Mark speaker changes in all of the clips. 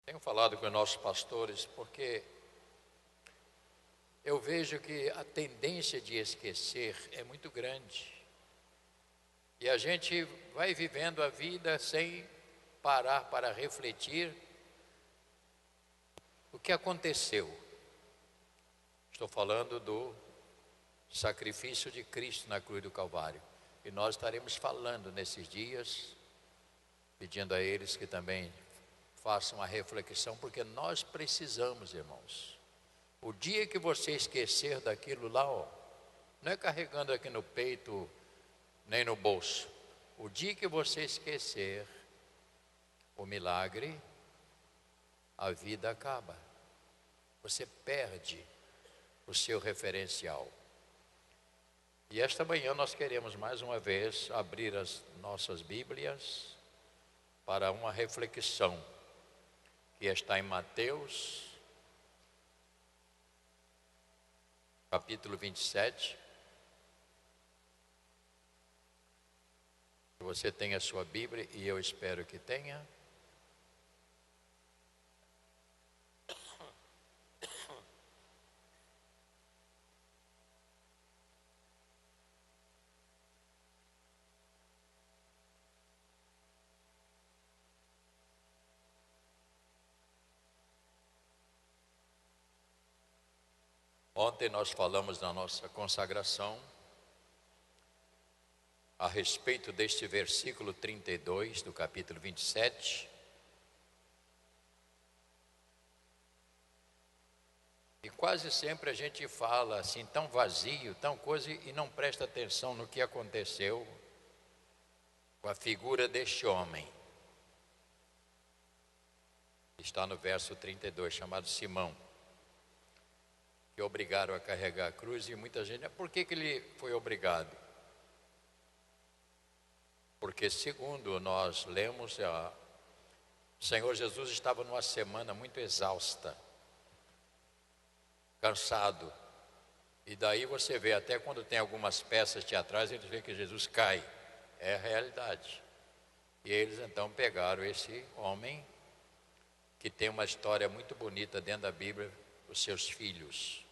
Speaker 1: Tenho falado com os nossos pastores porque eu vejo que a tendência de esquecer é muito grande. E a gente vai vivendo a vida sem parar para refletir o que aconteceu. Estou falando do sacrifício de Cristo na cruz do Calvário. E nós estaremos falando nesses dias, pedindo a eles que também façam a reflexão, porque nós precisamos, irmãos. O dia que você esquecer daquilo lá, não é carregando aqui no peito, nem no bolso. O dia que você esquecer o milagre, a vida acaba. Você perde o seu referencial. E esta manhã nós queremos mais uma vez abrir as nossas Bíblias para uma reflexão que está em Mateus, capítulo 27. Você tem a sua Bíblia e eu espero que tenha. Ontem nós falamos na nossa consagração a respeito deste versículo 32 do capítulo 27. E quase sempre a gente fala assim, tão vazio, tão coisa, e não presta atenção no que aconteceu com a figura deste homem. Está no verso 32, chamado Simão, que obrigaram a carregar a cruz. E muita gente, por que ele foi obrigado? Porque segundo nós lemos, o Senhor Jesus estava numa semana muito exausta, cansado. E daí você vê, até quando tem algumas peças teatrais, eles veem que Jesus cai. É a realidade. E eles então pegaram esse homem, que tem uma história muito bonita dentro da Bíblia, os seus filhos.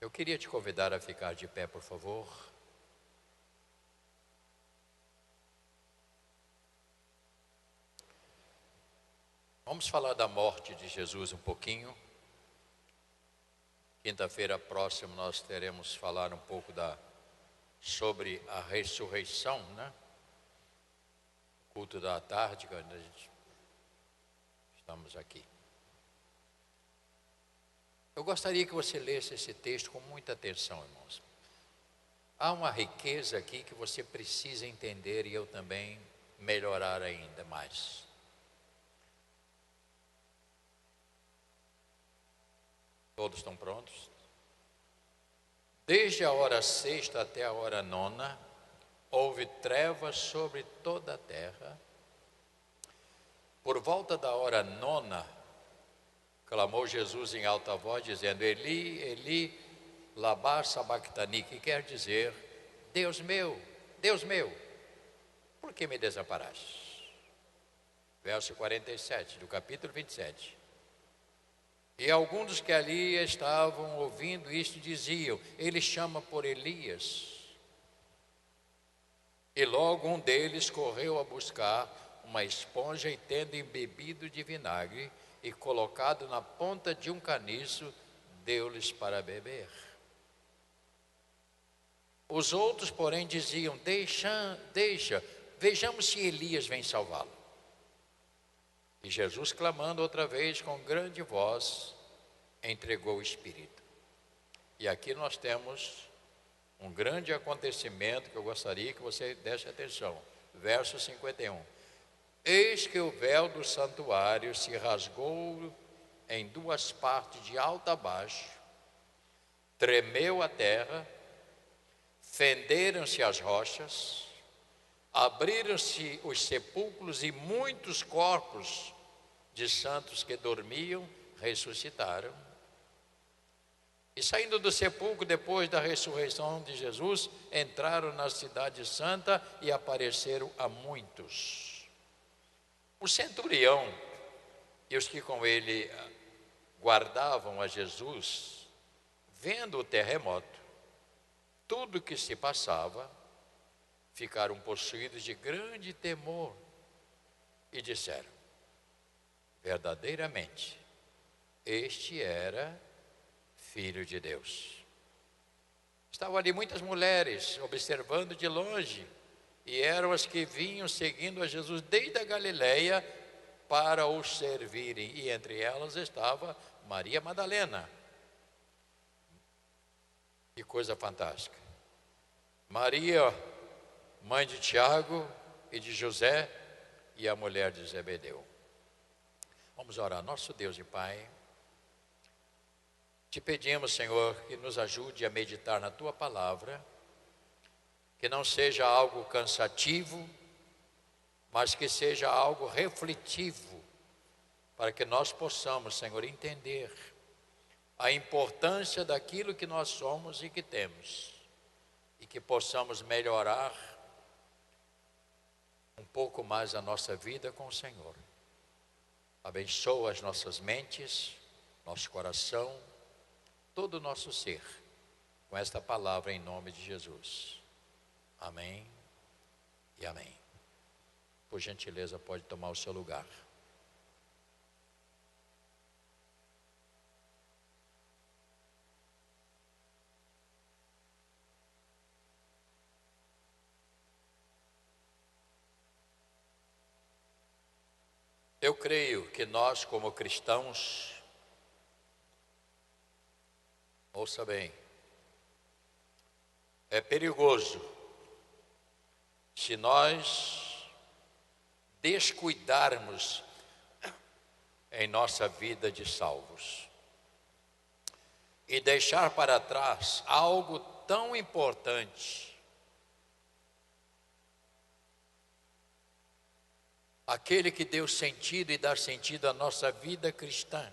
Speaker 1: Eu queria te convidar a ficar de pé, por favor. Vamos falar da morte de Jesus um pouquinho. Quinta-feira próxima nós teremos falar um pouco sobre a ressurreição, né? Culto da tarde, quando a gente estamos aqui. Eu gostaria que você lesse esse texto com muita atenção, irmãos. Há uma riqueza aqui que você precisa entender e eu também melhorar ainda mais. Todos estão prontos? Desde a hora sexta até a hora nona, houve trevas sobre toda a terra. Por volta da hora nona, clamou Jesus em alta voz, dizendo: Eli, Eli, lama sabactani, que quer dizer: Deus meu, por que me desamparaste? Verso 47 do capítulo 27. E alguns dos que ali estavam ouvindo isto diziam: ele chama por Elias. E logo um deles correu a buscar uma esponja e, tendo embebido de vinagre e colocado na ponta de um caniço, deu-lhes para beber. Os outros, porém, diziam: deixa, vejamos se Elias vem salvá-lo. E Jesus, clamando outra vez com grande voz, entregou o Espírito. E aqui nós temos um grande acontecimento que eu gostaria que você desse atenção. Verso 51. Eis que o véu do santuário se rasgou em duas partes, de alto a baixo, tremeu a terra, fenderam-se as rochas, abriram-se os sepulcros e muitos corpos de santos que dormiam ressuscitaram. E saindo do sepulcro depois da ressurreição de Jesus, entraram na cidade santa e apareceram a muitos. O centurião E os que com ele guardavam a Jesus, vendo o terremoto, tudo o que se passava, ficaram possuídos de grande temor e disseram: verdadeiramente, este era Filho de Deus. Estavam ali muitas mulheres observando de longe, e eram as que vinham seguindo a Jesus desde a Galileia para o servirem, e entre elas estava Maria Madalena. Que coisa fantástica! Maria, mãe de Tiago e de José, e a mulher de Zebedeu. Vamos orar. Nosso Deus e Pai, te pedimos, Senhor, que nos ajude a meditar na Tua palavra, que não seja algo cansativo, mas que seja algo refletivo, para que nós possamos, Senhor, entender a importância daquilo que nós somos e que temos, e que possamos melhorar um pouco mais a nossa vida com o Senhor. Abençoa as nossas mentes, nosso coração, todo o nosso ser, com esta palavra em nome de Jesus. Amém e amém. Por gentileza, pode tomar o seu lugar. Eu creio que nós, como cristãos, ouça bem, é perigoso se nós descuidarmos em nossa vida de salvos e deixar para trás algo tão importante, aquele que deu sentido e dá sentido à nossa vida cristã.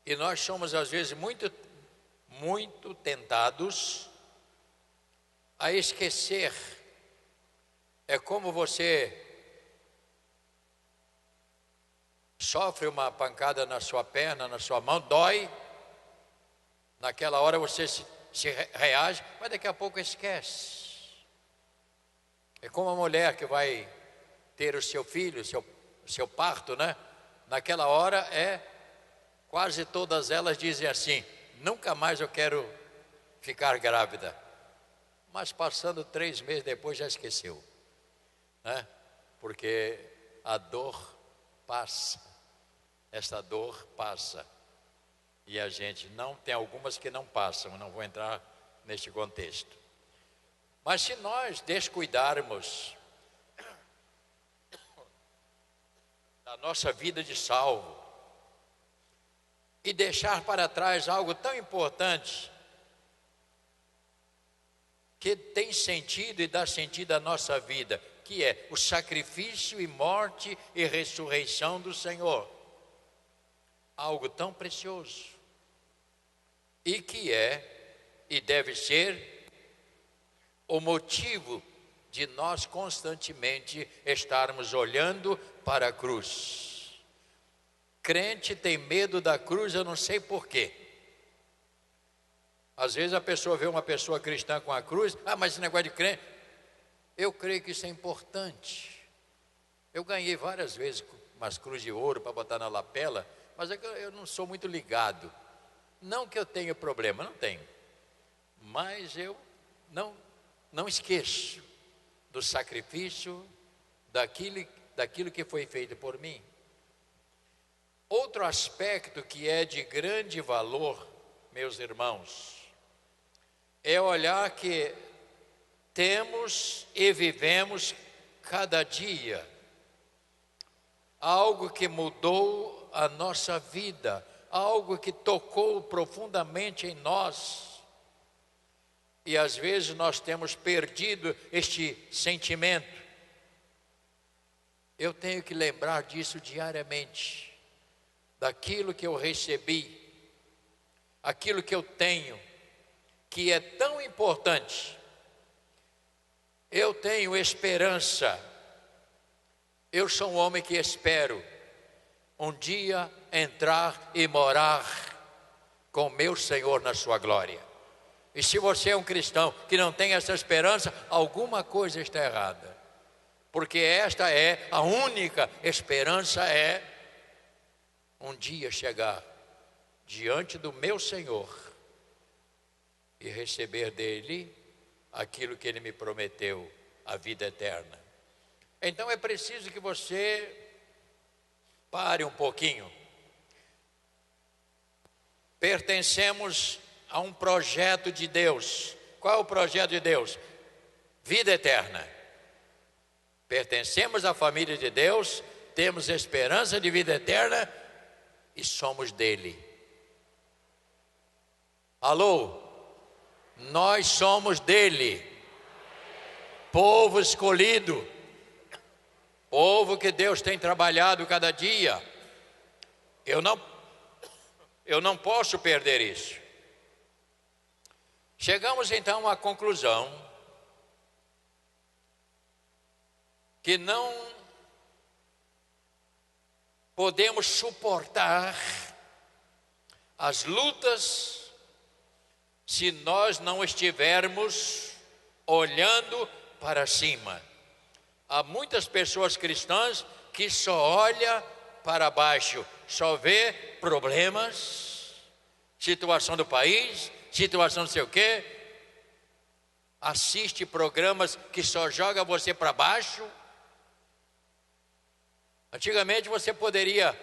Speaker 1: E nós somos às vezes muito tentados a esquecer. É como você sofre uma pancada na sua perna, na sua mão, dói. Naquela hora você se reage, mas daqui a pouco esquece. É como a mulher que vai ter o seu filho, seu parto, né? Naquela hora quase todas elas dizem assim: nunca mais eu quero ficar grávida. Mas passando 3 meses depois já esqueceu, né? Porque a dor passa, essa dor passa. E a gente não, tem algumas que não passam, não vou entrar neste contexto. Mas se nós descuidarmos da nossa vida de salvo e deixar para trás algo tão importante, que tem sentido e dá sentido à nossa vida, que é o sacrifício e morte e ressurreição do Senhor, algo tão precioso, e que e deve ser o motivo de nós constantemente estarmos olhando para a cruz. Crente tem medo da cruz, eu não sei porquê. Às vezes a pessoa vê uma pessoa cristã com a cruz, mas esse negócio de crente, eu creio que isso é importante. Eu ganhei várias vezes umas cruzes de ouro para botar na lapela, mas é que eu não sou muito ligado. Não que eu tenha problema, não tenho, mas eu não esqueço do sacrifício, daquilo que foi feito por mim. Outro aspecto que é de grande valor, meus irmãos, é olhar que temos e vivemos cada dia algo que mudou a nossa vida, algo que tocou profundamente em nós. E às vezes nós temos perdido este sentimento. Eu tenho que lembrar disso diariamente, daquilo que eu recebi, aquilo que eu tenho, que é tão importante. Eu tenho esperança. Eu sou um homem que espero. um dia entrar e morar com meu Senhor na sua glória. E se você é um cristão que não tem essa esperança, alguma coisa está errada. Porque esta é a única esperança, é um dia chegar diante do meu Senhor e receber dele aquilo que ele me prometeu, a vida eterna. Então é preciso que você pare um pouquinho. Pertencemos a um projeto de Deus. Qual é o projeto de Deus? Vida eterna. Pertencemos à família de Deus, temos esperança de vida eterna e somos dele. Alô? Nós somos dele. Povo escolhido. Povo que Deus tem trabalhado cada dia. Eu não posso perder isso. Chegamos então à conclusão que não podemos suportar as lutas se nós não estivermos olhando para cima. Há muitas pessoas cristãs que só olham para baixo, só vê problemas, situação do país, situação não sei o quê, assiste programas que só jogam você para baixo. Antigamente você poderia,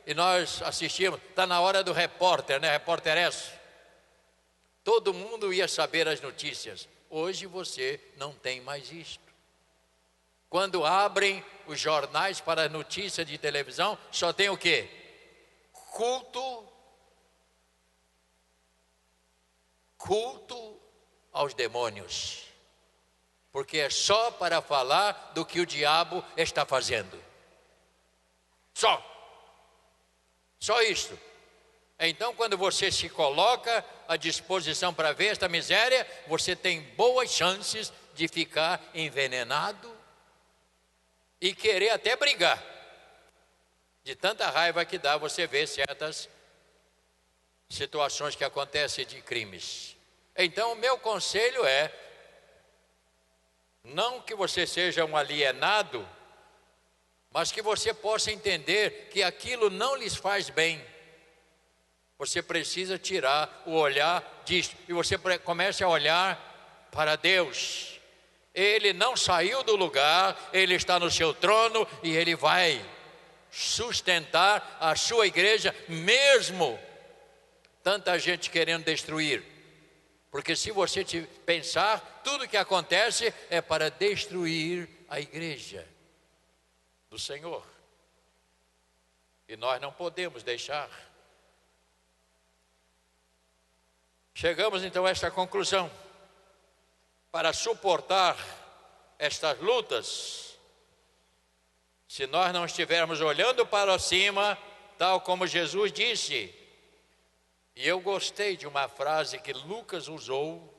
Speaker 1: e nós assistimos, está na hora do repórter, né? Repórter S. Todo mundo ia saber as notícias. Hoje você não tem mais isto. Quando abrem os jornais para notícia de televisão, só tem o quê? Culto aos demônios. Porque é só para falar do que o diabo está fazendo. Só isto. Então, quando você se coloca à disposição para ver esta miséria, você tem boas chances de ficar envenenado e querer até brigar. De tanta raiva que dá você ver certas situações que acontecem de crimes. Então, o meu conselho é, não que você seja um alienado, mas que você possa entender que aquilo não lhes faz bem. Você precisa tirar o olhar disso e você comece a olhar para Deus. Ele não saiu do lugar, ele está no seu trono e ele vai sustentar a sua igreja, mesmo tanta gente querendo destruir. Porque se você pensar, tudo que acontece é para destruir a igreja do Senhor. E nós não podemos deixar. Chegamos então a esta conclusão. Para suportar estas lutas, se nós não estivermos olhando para cima, tal como Jesus disse, e eu gostei de uma frase que Lucas usou,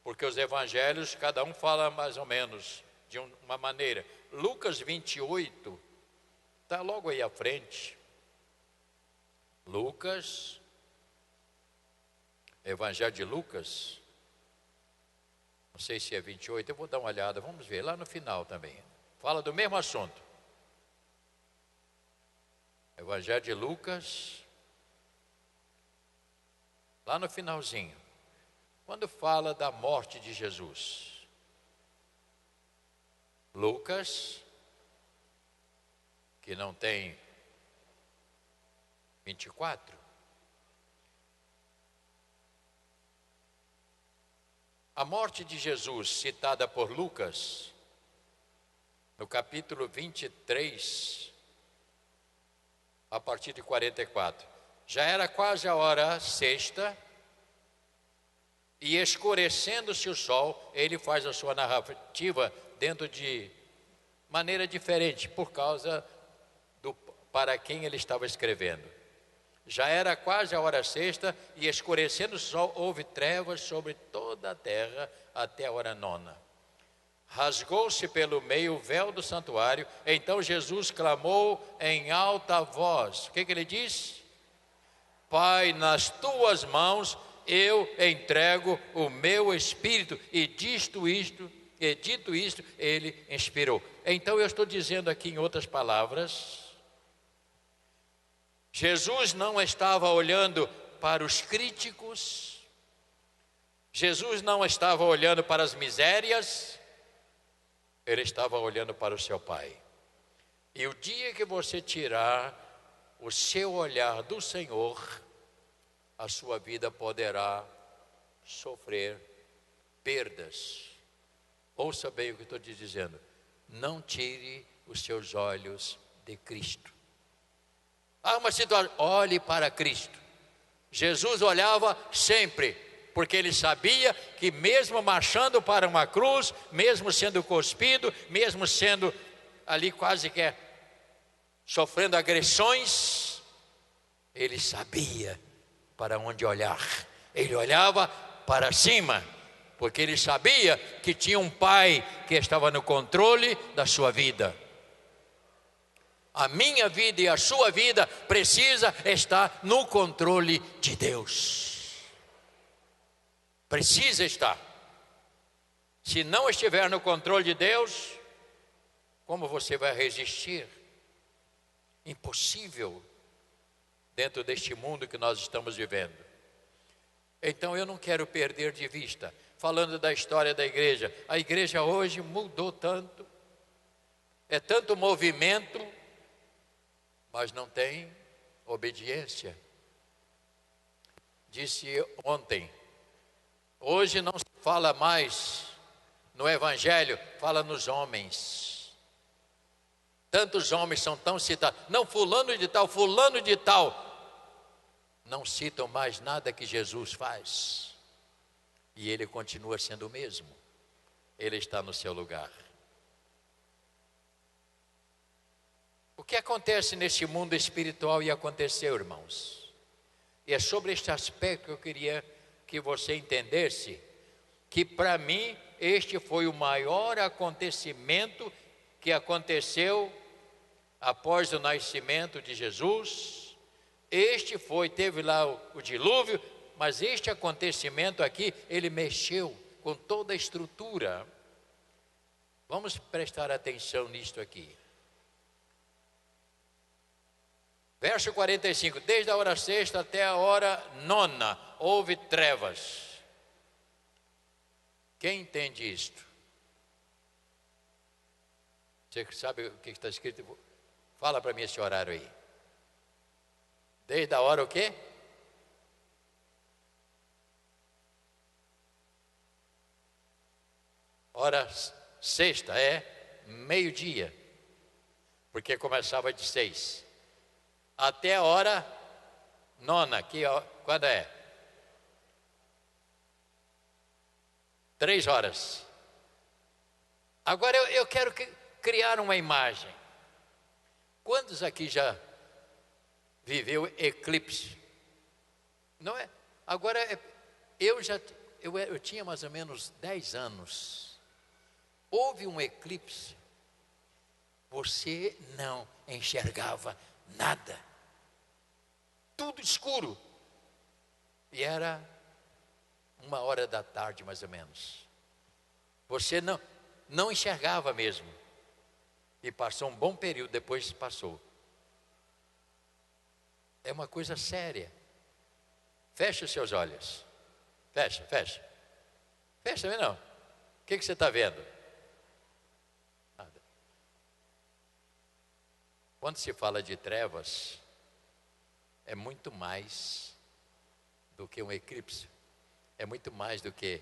Speaker 1: porque os evangelhos, cada um fala mais ou menos de uma maneira. Lucas 28, está logo aí à frente. Lucas, Evangelho de Lucas, não sei se é 28, eu vou dar uma olhada, vamos ver, lá no final também. Fala do mesmo assunto. Evangelho de Lucas, lá no finalzinho, quando fala da morte de Jesus. Lucas, que não tem 24. A morte de Jesus, citada por Lucas, no capítulo 23, a partir de 44. Já era quase a hora sexta, e escurecendo-se o sol, ele faz a sua narrativa dentro de maneira diferente, por causa do para quem ele estava escrevendo. Já era quase a hora sexta, e escurecendo o sol, houve trevas sobre toda a terra até a hora nona. rasgou-se pelo meio o véu do santuário. Então Jesus clamou em alta voz. O que ele disse? Pai, nas tuas mãos eu entrego o meu espírito. E dito isto, ele expirou. Então eu estou dizendo aqui em outras palavras, Jesus não estava olhando para os críticos, Jesus não estava olhando para as misérias, ele estava olhando para o seu Pai. E o dia que você tirar o seu olhar do Senhor, a sua vida poderá sofrer perdas. Ouça bem o que estou te dizendo. Não tire os seus olhos de Cristo. Há uma situação, olhe para Cristo. Jesus olhava sempre, porque ele sabia que mesmo marchando para uma cruz, mesmo sendo cuspido, mesmo sendo ali quase que sofrendo agressões, ele sabia para onde olhar. Ele olhava para cima, porque ele sabia que tinha um Pai que estava no controle da sua vida. A minha vida e a sua vida precisa estar no controle de Deus. Precisa estar. Se não estiver no controle de Deus, como você vai resistir? Impossível dentro deste mundo que nós estamos vivendo. Então eu não quero perder de vista, falando da história da igreja. A igreja hoje mudou tanto, é tanto movimento, mas não tem obediência. Disse ontem, hoje não se fala mais no evangelho, fala nos homens. Tantos homens são tão citados, não fulano de tal, não citam mais nada que Jesus faz. E ele continua sendo o mesmo. Ele está no seu lugar. O que acontece neste mundo espiritual e aconteceu, irmãos? E é sobre este aspecto que eu queria que você entendesse, que para mim este foi o maior acontecimento que aconteceu após o nascimento de Jesus. Teve lá o dilúvio, mas este acontecimento aqui, ele mexeu com toda a estrutura. Vamos prestar atenção nisto aqui. Verso 45, desde a hora sexta até a hora nona, houve trevas. Quem entende isto? Você sabe o que está escrito? Fala para mim esse horário aí. Desde a hora o quê? Hora sexta é meio-dia, porque começava de 6. Até a hora nona, quando é? 3 horas. Agora eu quero criar uma imagem. Quantos aqui já viveu eclipse? Não é? Agora eu tinha mais ou menos 10 anos. Houve um eclipse. Você não enxergava nada. Tudo escuro. E era 1h da tarde, mais ou menos. Você não enxergava mesmo. E passou um bom período, depois passou. É uma coisa séria. Feche os seus olhos. Fecha. Fecha também não. O que você está vendo? Nada. Quando se fala de trevas, é muito mais do que um eclipse. É muito mais do que.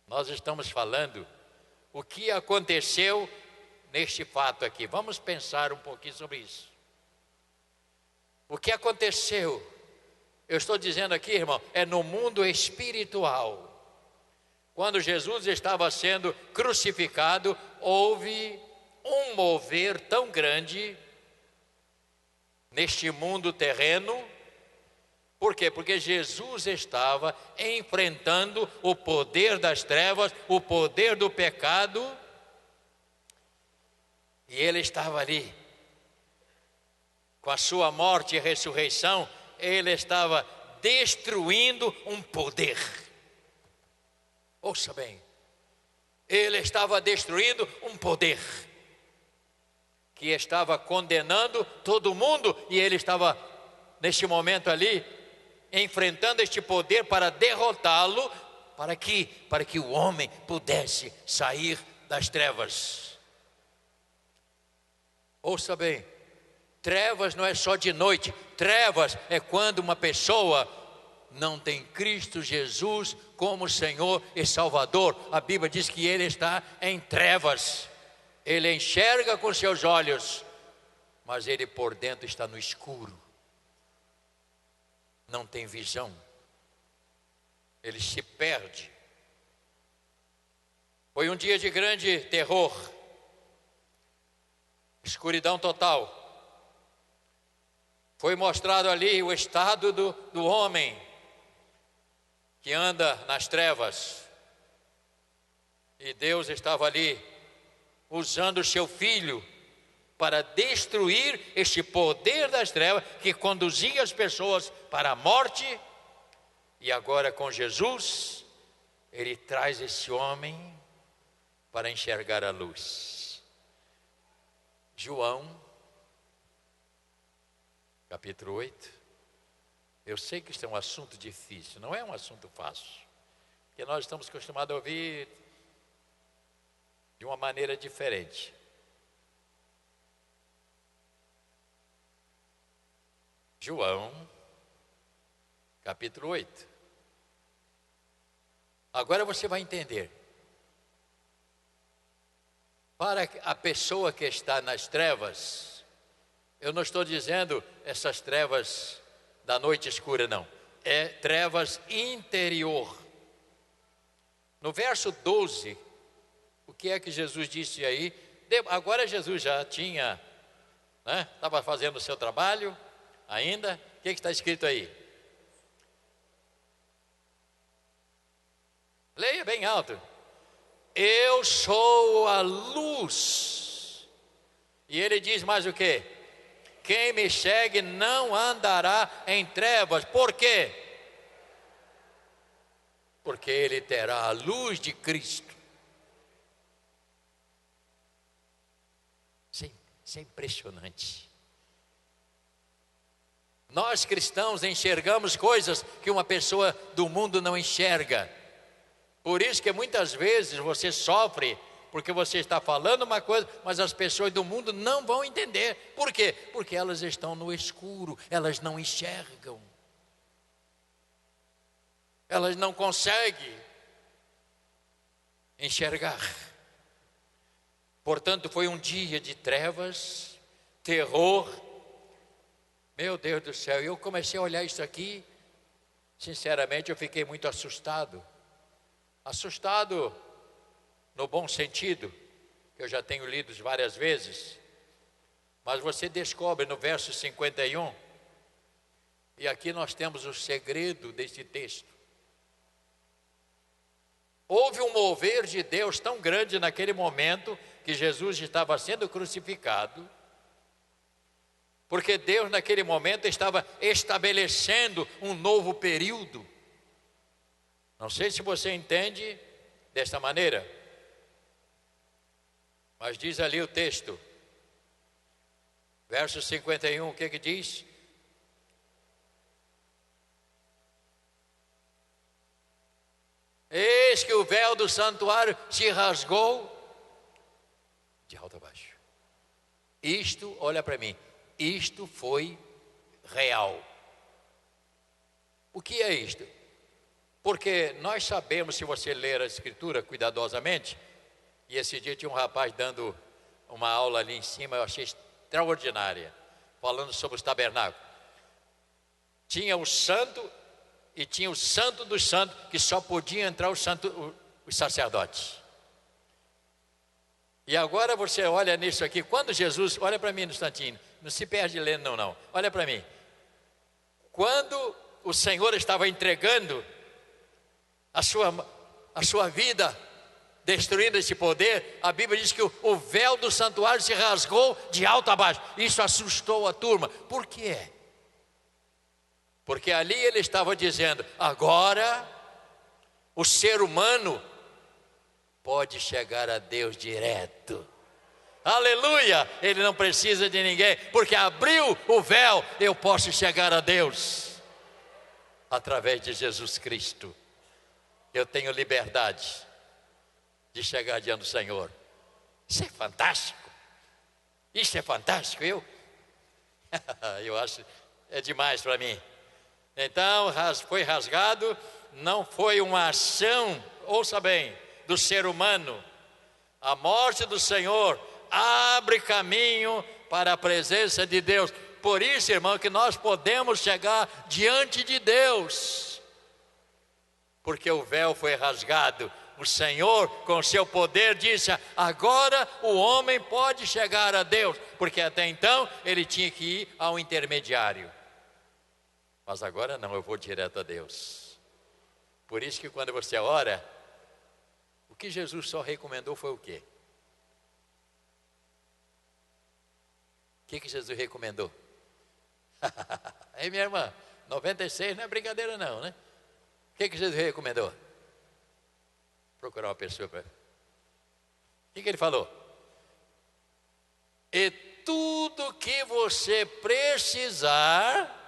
Speaker 1: Nós estamos falando o que aconteceu neste fato aqui. Vamos pensar um pouquinho sobre isso. O que aconteceu, eu estou dizendo aqui, irmão, é no mundo espiritual. Quando Jesus estava sendo crucificado, houve um mover tão grande neste mundo terreno, Por quê? Porque Jesus estava enfrentando o poder das trevas, o poder do pecado, e ele estava ali. Com a sua morte e ressurreição, ele estava destruindo um poder. Ouça bem, ele estava destruindo um poder que estava condenando todo mundo, e ele estava neste momento ali enfrentando este poder para derrotá-lo, para que o homem pudesse sair das trevas. Ouça bem, trevas não é só de noite, trevas é quando uma pessoa não tem Cristo Jesus como Senhor e Salvador. A Bíblia diz que ele está em trevas. Ele enxerga com seus olhos, mas ele por dentro está no escuro. Não tem visão. Ele se perde. Foi um dia de grande terror, escuridão total. Foi mostrado ali o estado do homem que anda nas trevas. E Deus estava ali usando o seu Filho para destruir este poder das trevas que conduzia as pessoas para a morte. E agora com Jesus, ele traz esse homem para enxergar a luz. João, capítulo 8. Eu sei que isso é um assunto difícil, não é um assunto fácil, porque nós estamos acostumados a ouvir de uma maneira diferente. João, capítulo 8. Agora você vai entender. Para a pessoa que está nas trevas, eu não estou dizendo essas trevas da noite escura, não. É trevas interior. No verso 12, o que é que Jesus disse aí? Agora Jesus já tinha, estava fazendo o seu trabalho ainda. O que está escrito aí? Leia bem alto. Eu sou a luz. E ele diz mais o quê? Quem me segue não andará em trevas. Por quê? Porque ele terá a luz de Cristo. Isso é impressionante. Nós cristãos enxergamos coisas que uma pessoa do mundo não enxerga. Por isso que muitas vezes você sofre, porque você está falando uma coisa, mas as pessoas do mundo não vão entender. Por quê? Porque elas estão no escuro, elas não enxergam. Elas não conseguem enxergar. Portanto, foi um dia de trevas, terror. Meu Deus do céu, eu comecei a olhar isso aqui, sinceramente eu fiquei muito assustado. Assustado no bom sentido, que eu já tenho lido várias vezes. Mas você descobre no verso 51, e aqui nós temos o segredo desse texto. Houve um mover de Deus tão grande naquele momento que Jesus estava sendo crucificado, porque Deus naquele momento estava estabelecendo um novo período. Não sei se você entende desta maneira, mas diz ali o texto, verso 51, o que diz? Eis que o véu do santuário se rasgou de alto a baixo. Isto, olha para mim, isto foi real. O que é isto? Porque nós sabemos, se você ler a Escritura cuidadosamente, e esse dia tinha um rapaz dando uma aula ali em cima, eu achei extraordinária, falando sobre os tabernáculos. Tinha o santo e tinha o santo dos santos, que só podia entrar os sacerdotes. E agora você olha nisso aqui, quando Jesus, olha para mim no instantinho, não se perde lendo não, olha para mim. Quando o Senhor estava entregando a sua vida, destruindo esse poder, a Bíblia diz que o véu do santuário se rasgou de alto a baixo. Isso assustou a turma. Por quê? Porque ali ele estava dizendo: agora o ser humano pode chegar a Deus direto. Aleluia! Ele não precisa de ninguém, porque abriu o véu, eu posso chegar a Deus através de Jesus Cristo. Eu tenho liberdade de chegar diante do Senhor. Isso é fantástico. Isso é fantástico, eu acho é demais para mim. Então foi rasgado, não foi uma ação, ouça bem, do ser humano. A morte do Senhor abre caminho para a presença de Deus. Por isso, irmão, que nós podemos chegar diante de Deus, porque o véu foi rasgado. O Senhor, com seu poder, disse: agora o homem pode chegar a Deus, porque até então ele tinha que ir ao intermediário. Mas agora não, eu vou direto a Deus. Por isso que quando você ora, o que Jesus só recomendou foi o quê? O que Jesus recomendou? Aí, minha irmã, 96 não é brincadeira não, né? O que Jesus recomendou? Procurar uma pessoa para... O que ele falou? E tudo que você precisar,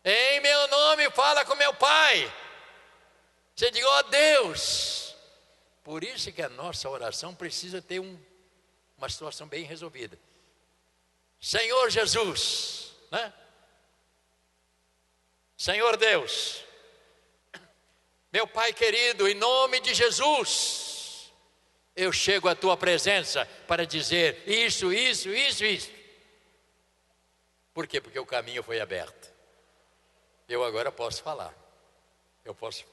Speaker 1: em meu nome fala com meu Pai. Você diga: ó Deus. Por isso que a nossa oração precisa ter uma situação bem resolvida. Senhor Jesus, né? Senhor Deus, meu Pai querido, em nome de Jesus, eu chego à tua presença para dizer isso. Por quê? Porque o caminho foi aberto. Eu agora posso falar, eu posso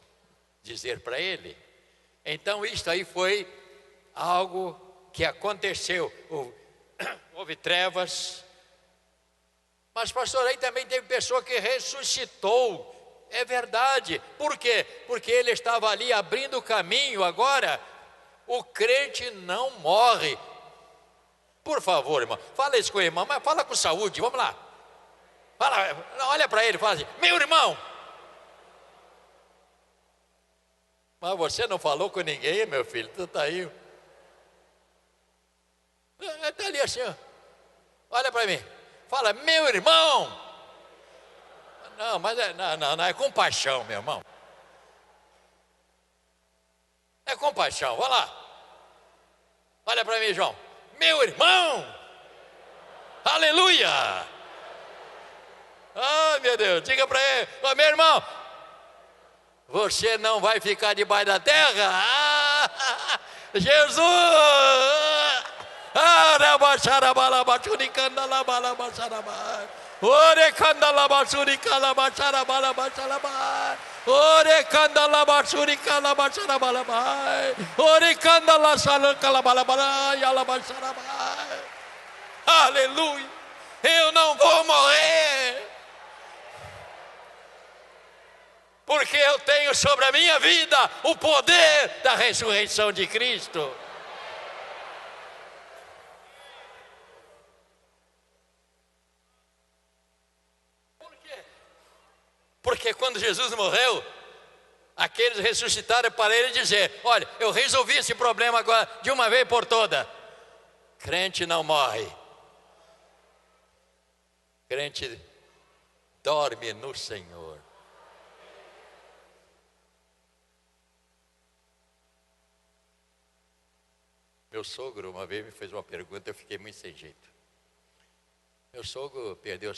Speaker 1: dizer para ele. Então isto aí foi algo que aconteceu. Houve trevas, mas pastor, aí também teve pessoa que ressuscitou. É verdade. Por quê? Porque ele estava ali abrindo o caminho. Agora o crente não morre. Por favor, irmão, fala isso com o irmão, mas fala com saúde. Vamos lá, fala, olha para ele e fala assim: meu irmão. Mas você não falou com ninguém, meu filho, tu está aí. Está ali assim, ó. Olha para mim, fala: meu irmão. Não, mas não, é compaixão, meu irmão. É compaixão, vai lá. Olha para mim, João. Meu irmão. Aleluia. Ai, meu Deus, diga para ele: oh, meu irmão, você não vai ficar debaixo da terra? Ah, Jesus! Ore candala basuri cala bachara bala bachara ba. Ore candala basuri cala bachara bala ba. Ore candala sala cala bala bala yala bachara ba. Aleluia! Eu não vou morrer, porque eu tenho sobre a minha vida o poder da ressurreição de Cristo. Porque quando Jesus morreu, aqueles ressuscitaram para ele dizer: olha, eu resolvi esse problema agora de uma vez por toda. Crente não morre. Crente dorme no Senhor. Meu sogro uma vez me fez uma pergunta, eu fiquei muito sem jeito. Meu sogro perdeu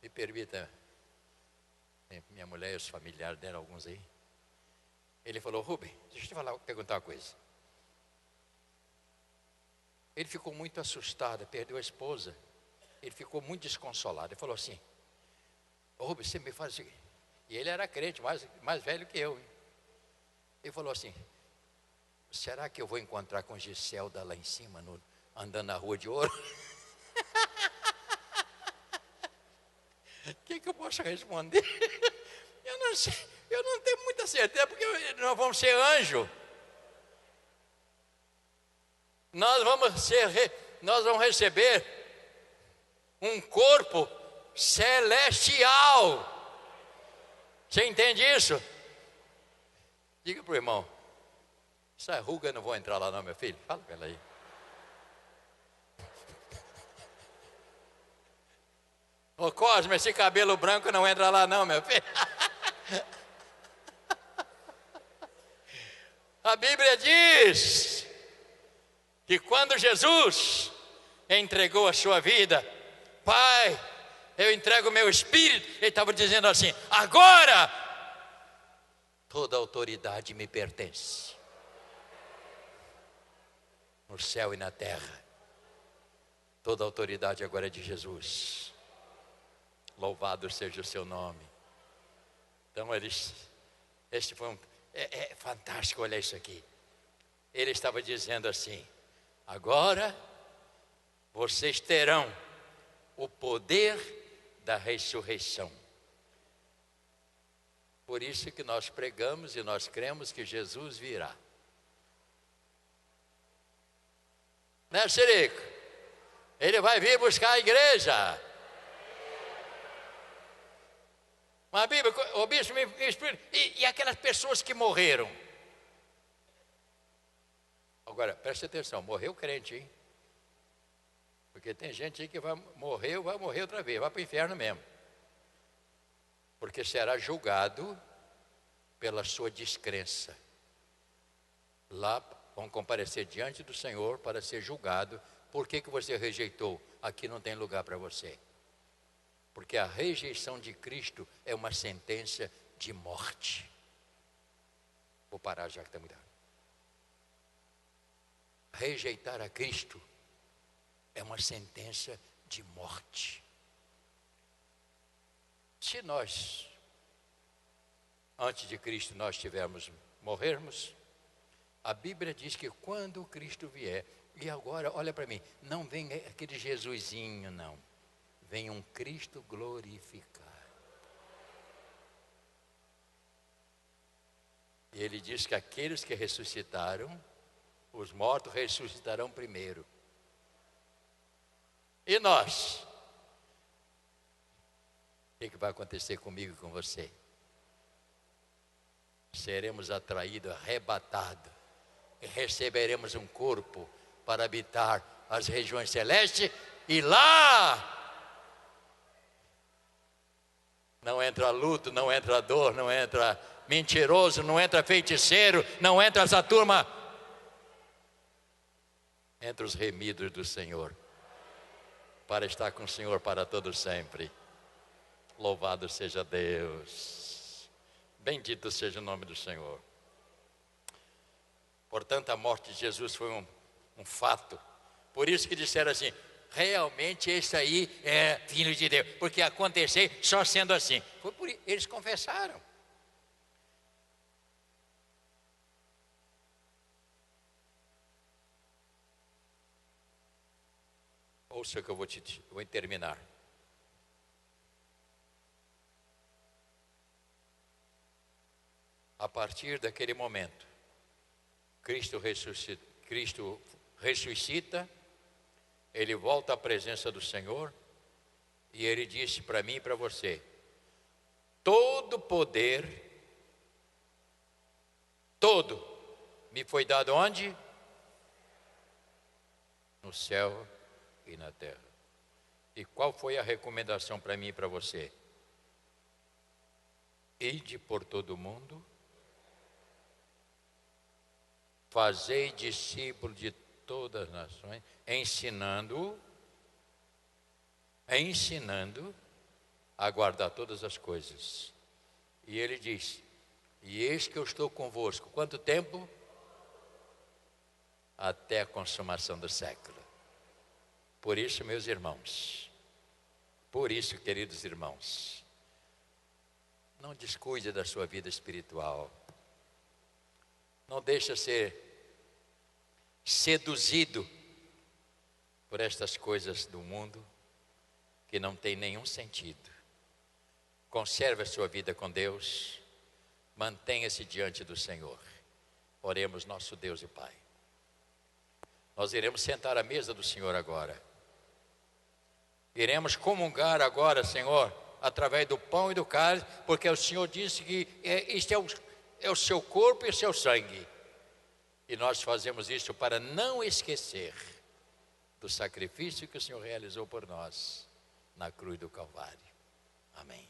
Speaker 1: me permita, minha mulher e os familiares deram alguns aí. Ele falou: Rubem, deixa eu te perguntar uma coisa. Ele ficou muito assustado, perdeu a esposa. Ele ficou muito desconsolado. Ele falou assim: Rubem, você me faz assim. E ele era crente, mais velho que eu. Ele falou assim: será que eu vou encontrar com Giselda lá em cima, andando na rua de ouro? O que eu posso posso responder. Eu não sei, eu não tenho muita certeza, porque nós vamos ser anjo. Nós vamos receber um corpo celestial. Você entende isso? Diga para o irmão: essa ruga não vou entrar lá não, meu filho. Fala para ela aí. Ô Cosme, esse cabelo branco não entra lá não, meu filho. A Bíblia diz que quando Jesus entregou a sua vida, Pai, eu entrego o meu espírito, ele estava dizendo assim: agora toda autoridade me pertence, no céu e na terra. Toda autoridade agora é de Jesus. Louvado seja o seu nome. Então este foi é fantástico olhar isso aqui. Ele estava dizendo assim: agora vocês terão o poder da ressurreição. Por isso que nós pregamos e nós cremos que Jesus virá. Né, Chirico? Ele vai vir buscar a igreja. Mas a Bíblia, o bispo me explica, e aquelas pessoas que morreram? Agora, preste atenção, morreu crente, hein? Porque tem gente aí que vai morrer outra vez, vai para o inferno mesmo. Porque será julgado pela sua descrença. Lá vão comparecer diante do Senhor para ser julgado. Por que você rejeitou? Aqui não tem lugar para você. Porque a rejeição de Cristo é uma sentença de morte. Vou parar já que está muito. Rejeitar a Cristo é uma sentença de morte. Se nós, antes de Cristo, nós morrermos, a Bíblia diz que quando Cristo vier, e agora, olha para mim, não vem aquele Jesusinho, não. Vem um Cristo glorificado. E ele diz que aqueles que ressuscitaram, os mortos ressuscitarão primeiro. E nós? O que vai acontecer comigo e com você? Seremos atraídos, arrebatados, e receberemos um corpo para habitar as regiões celestes, e lá não entra luto, não entra dor, não entra mentiroso, não entra feiticeiro, não entra essa turma. Entra os remidos do Senhor, para estar com o Senhor para todo sempre. Louvado seja Deus. Bendito seja o nome do Senhor. Portanto, a morte de Jesus foi um fato. Por isso que disseram assim: realmente esse aí é filho de Deus, porque acontecer só sendo assim. Foi por isso, eles confessaram. Ouça que eu vou terminar. A partir daquele momento, Cristo ressuscita, ele volta à presença do Senhor, e ele disse para mim e para você: todo poder, todo, me foi dado onde? No céu e na terra. E qual foi a recomendação para mim e para você? Ide por todo o mundo, fazei discípulos de todas as nações, ensinando a guardar todas as coisas. E ele diz: e eis que eu estou convosco. Quanto tempo? Até a consumação do século. Por isso, meus irmãos, por isso, queridos irmãos, não descuide da sua vida espiritual. Não deixe ser seduzido por estas coisas do mundo que não tem nenhum sentido. Conserve a sua vida com Deus. Mantenha-se diante do Senhor. Oremos, nosso Deus e Pai. Nós iremos sentar à mesa do Senhor agora. Iremos comungar agora, Senhor, através do pão e do cálice, porque o Senhor disse que isto é o seu corpo e o seu sangue. E nós fazemos isso para não esquecer do sacrifício que o Senhor realizou por nós na cruz do Calvário. Amém.